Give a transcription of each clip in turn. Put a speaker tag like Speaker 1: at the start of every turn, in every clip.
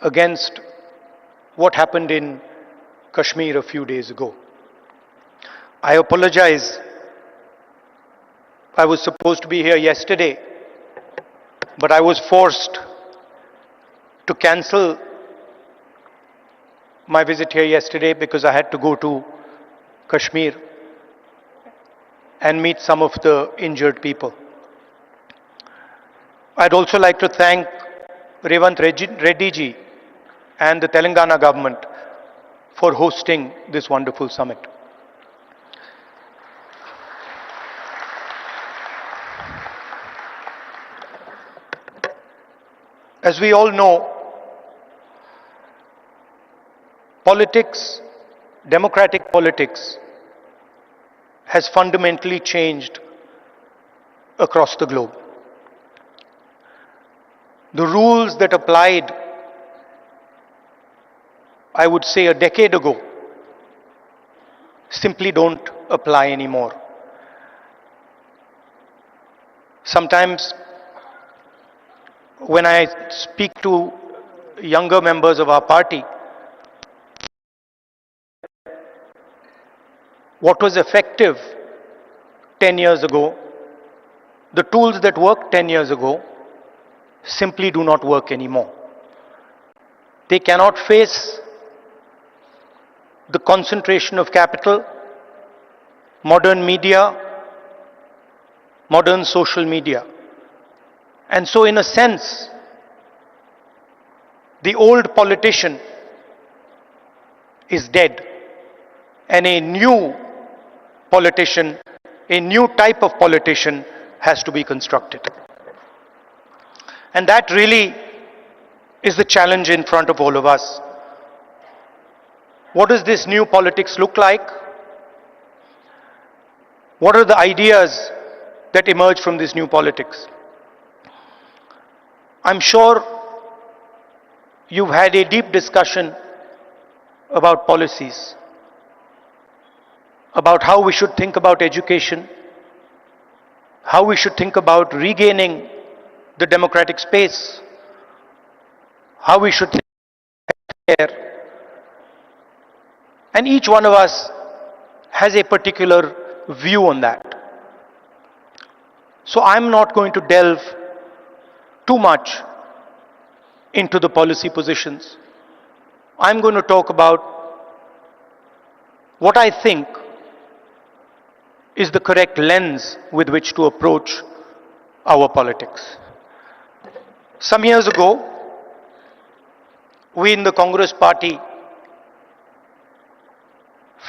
Speaker 1: against what happened in Kashmir a few days ago. I apologize. I was supposed to be here yesterday, but I was forced to cancel my visit here yesterday because I had to go to Kashmir and meet some of the injured people. I'd also like to thank Revanth Reddy ji and the Telangana government for hosting this wonderful summit. As we all know, politics, democratic politics, has fundamentally changed across the globe. The rules that applied, I would say, a decade ago, simply don't apply anymore. Sometimes, when I speak to younger members of our party, what was effective 10 years ago, the tools that worked 10 years ago, simply do not work anymore. They cannot face the concentration of capital, modern media, modern social media. And so, in a sense, the old politician is dead, and a new politician, a new type of politician has to be constructed. And that really is the challenge in front of all of us. What does this new politics look like? What are the ideas that emerge from this new politics? I'm sure you've had a deep discussion about policies, about how we should think about education, how we should think about regaining the democratic space, how we should think about healthcare. And each one of us has a particular view on that. So I'm not going to delve too much into the policy positions. I'm going to talk about what I think is the correct lens with which to approach our politics. Some years ago, we in the Congress party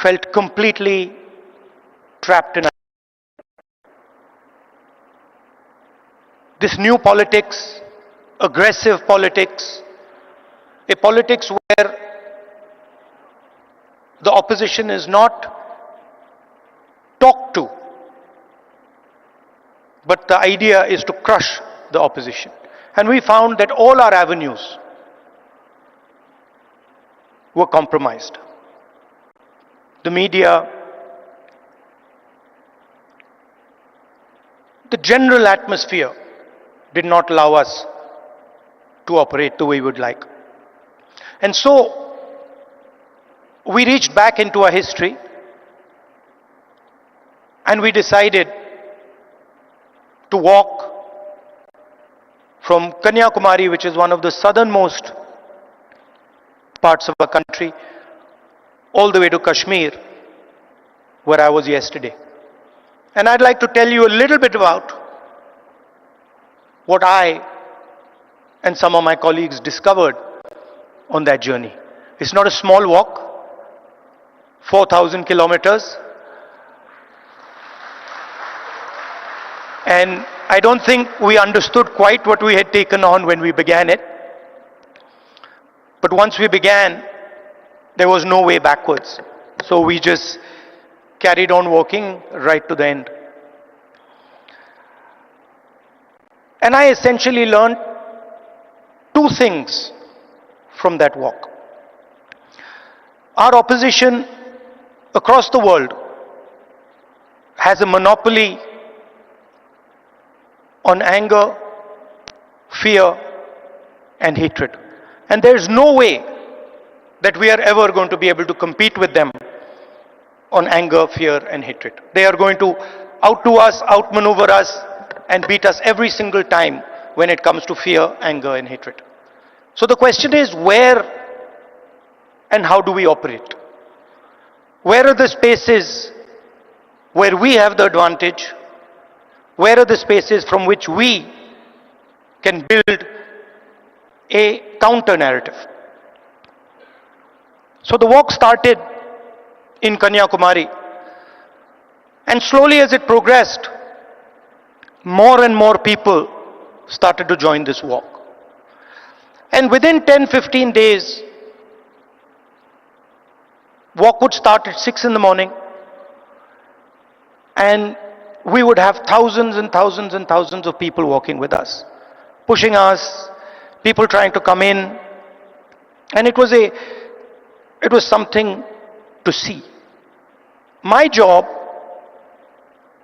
Speaker 1: felt completely trapped in this new politics, aggressive politics, a politics where the opposition is not talked to, but the idea is to crush the opposition. And we found that all our avenues were compromised. The media, the general atmosphere did not allow us to operate the way we would like. And so, we reached back into our history and we decided to walk from Kanyakumari, which is one of the southernmost parts of our country, all the way to Kashmir, where I was yesterday. And I'd like to tell you a little bit about what I and some of my colleagues discovered on that journey. It's not a small walk, 4,000 kilometers. And I don't think we understood quite what we had taken on when we began it. But once we began, there was no way backwards. So we just carried on walking right to the end. And I essentially learned two things from that walk. Our opposition across the world has a monopoly on anger, fear, and hatred. And there's no way that we are ever going to be able to compete with them on anger, fear, and hatred. They are going to outdo us, outmaneuver us, and beat us every single time when it comes to fear, anger, and hatred. So the question is, where and how do we operate? Where are the spaces where we have the advantage? Where are the spaces from which we can build a counter narrative? So the walk started in Kanyakumari, and slowly as it progressed, more and more people started to join this walk. And within 10-15 days, walk would start at 6 in the morning, and we would have thousands and thousands and thousands of people walking with us, pushing us, people trying to come in, and it was something to see. My job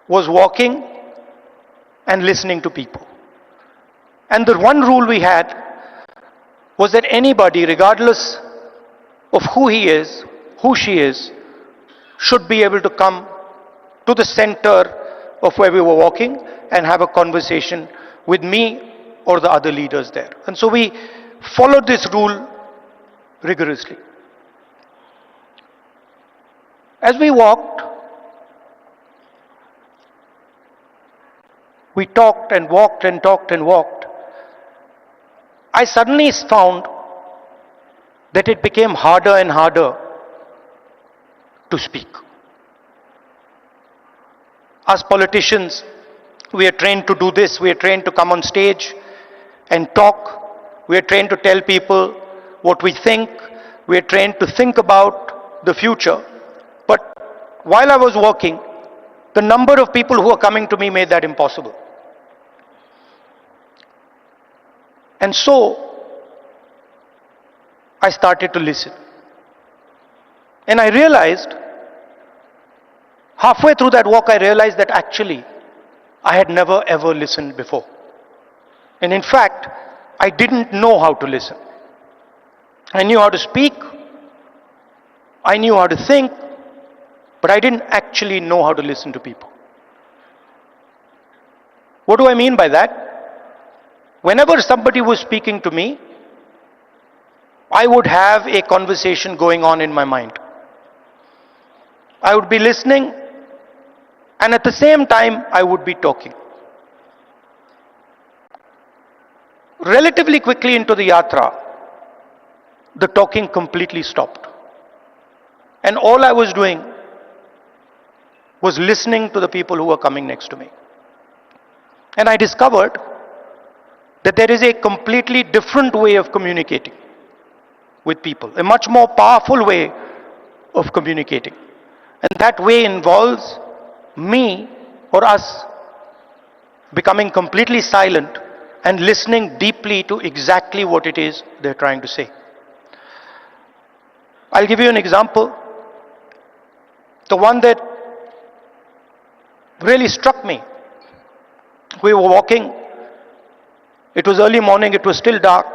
Speaker 1: was walking and listening to people. And the one rule we had was that anybody, regardless of who he is, who she is, should be able to come to the center of where we were walking and have a conversation with me or the other leaders there. And so we followed this rule rigorously. As we walked, we talked and walked and talked and walked. I suddenly found that it became harder and harder to speak. As politicians, we are trained to do this. We are trained to come on stage and talk. We are trained to tell people what we think. We are trained to think about the future. But while I was walking, the number of people who were coming to me made that impossible. And so I started to listen. And I realized, halfway through that walk, I realized that actually I had never ever listened before. And in fact, I didn't know how to listen. I knew how to speak, I knew how to think, but I didn't actually know how to listen to people. What do I mean by that? Whenever somebody was speaking to me, I would have a conversation going on in my mind. I would be listening, and at the same time, I would be talking. Relatively quickly into the yatra, the talking completely stopped. And all I was doing was listening to the people who were coming next to me. And I discovered that there is a completely different way of communicating with people, a much more powerful way of communicating. And that way involves me or us becoming completely silent and listening deeply to exactly what it is they're trying to say. I'll give you an example. The one that really struck me. We were walking. It was early morning, it was still dark.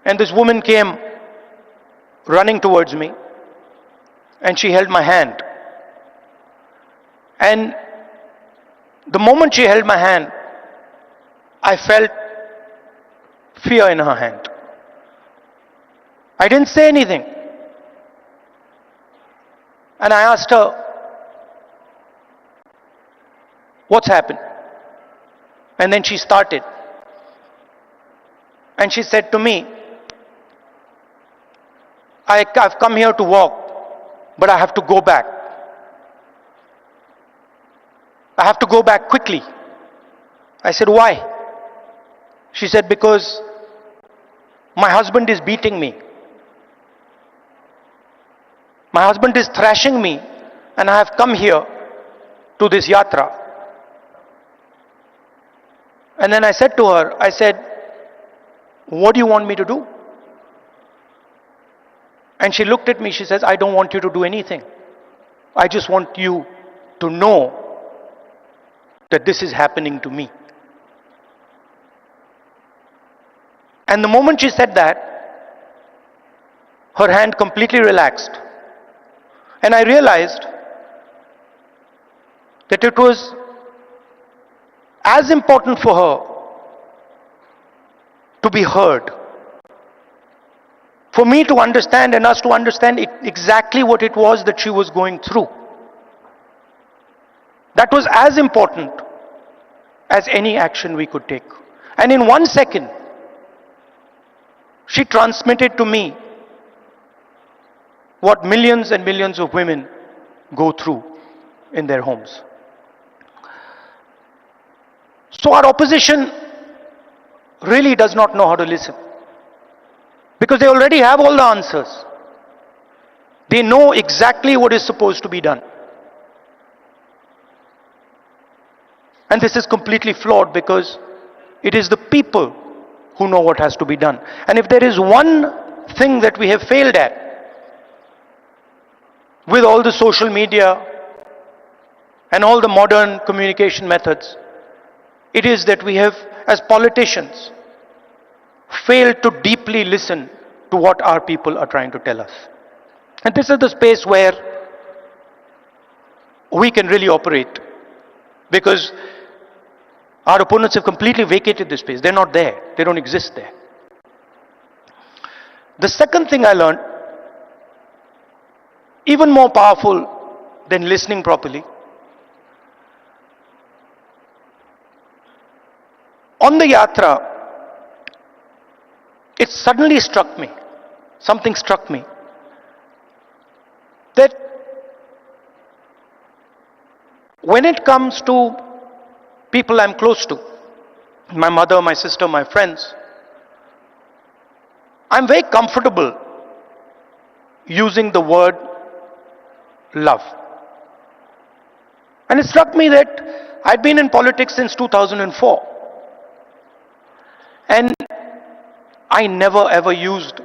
Speaker 1: And this woman came running towards me, and she held my hand. And the moment she held my hand, I felt fear in her hand. I didn't say anything. And I asked her, "What's happened?" And then she started. And she said to me, I've come here to walk, but I have to go back. I have to go back quickly. I said, "Why?" She said, "Because my husband is beating me. My husband is thrashing me, and I have come here to this yatra." And then I said to her, I said, "What do you want me to do?" And she looked at me, she says, "I don't want you to do anything. I just want you to know that this is happening to me." And the moment she said that, her hand completely relaxed. And I realized that it was as important for her to be heard, for me to understand and us to understand exactly what it was that she was going through. That was as important as any action we could take. And in 1 second, she transmitted to me what millions and millions of women go through in their homes. So our opposition really does not know how to listen, because they already have all the answers. They know exactly what is supposed to be done. And this is completely flawed, because it is the people who know what has to be done. And if there is one thing that we have failed at with all the social media and all the modern communication methods, it is that we have, as politicians, failed to deeply listen to what our people are trying to tell us. And this is the space where we can really operate, because our opponents have completely vacated this space. They're not there. They don't exist there. The second thing I learned, even more powerful than listening properly, on the yatra, it suddenly struck me, something struck me, that when it comes to people I'm close to, my mother, my sister, my friends, I'm very comfortable using the word love. And it struck me that I'd been in politics since 2004. And I never ever used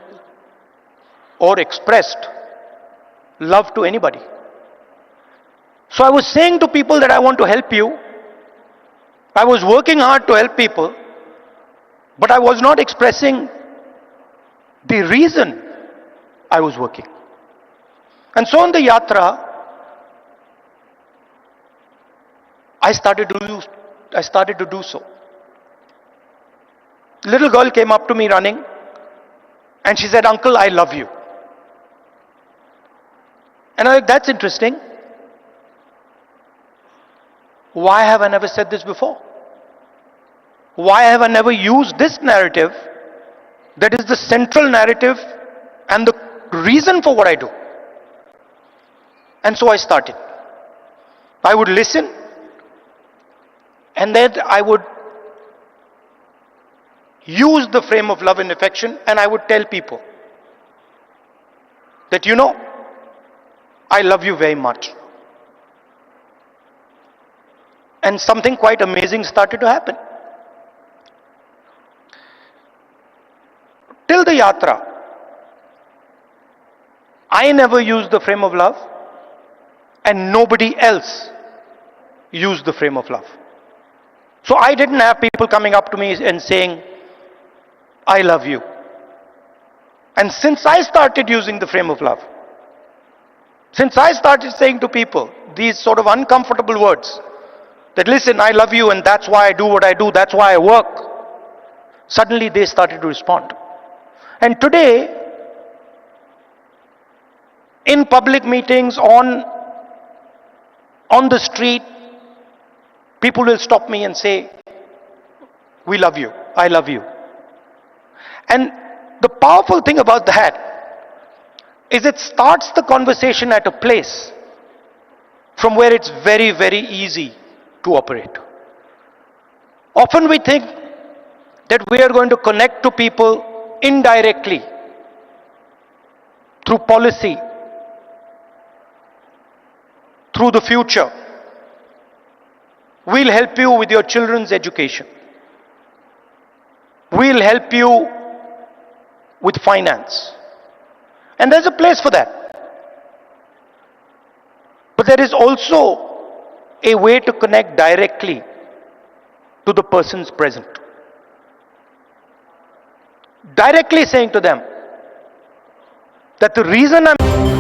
Speaker 1: or expressed love to anybody. So I was saying to people that I want to help you. I was working hard to help people, but I was not expressing the reason I was working. And so on the yatra, I started to do so. Little girl came up to me running, and she said, "Uncle, I love you." And I was like, that's interesting. Why have I never said this before? Why have I never used this narrative that is the central narrative and the reason for what I do? And so I started. I would listen, and then I would use the frame of love and affection, and I would tell people that, you know, I love you very much. And something quite amazing started to happen. Till the yatra, I never used the frame of love, and nobody else used the frame of love. So I didn't have people coming up to me and saying, "I love you." And since I started using the frame of love, since I started saying to people these sort of uncomfortable words, that listen, I love you and that's why I do what I do, that's why I work, suddenly they started to respond. And today, in public meetings, on the street, people will stop me and say, "We love you, I love you." And the powerful thing about that is it starts the conversation at a place from where it's very, very easy to operate. Often we think that we are going to connect to people indirectly through policy, through the future. We'll help you with your children's education. We'll help you with finance. And there's a place for that. But there is also a way to connect directly to the persons present. directly saying to them that the reason I'm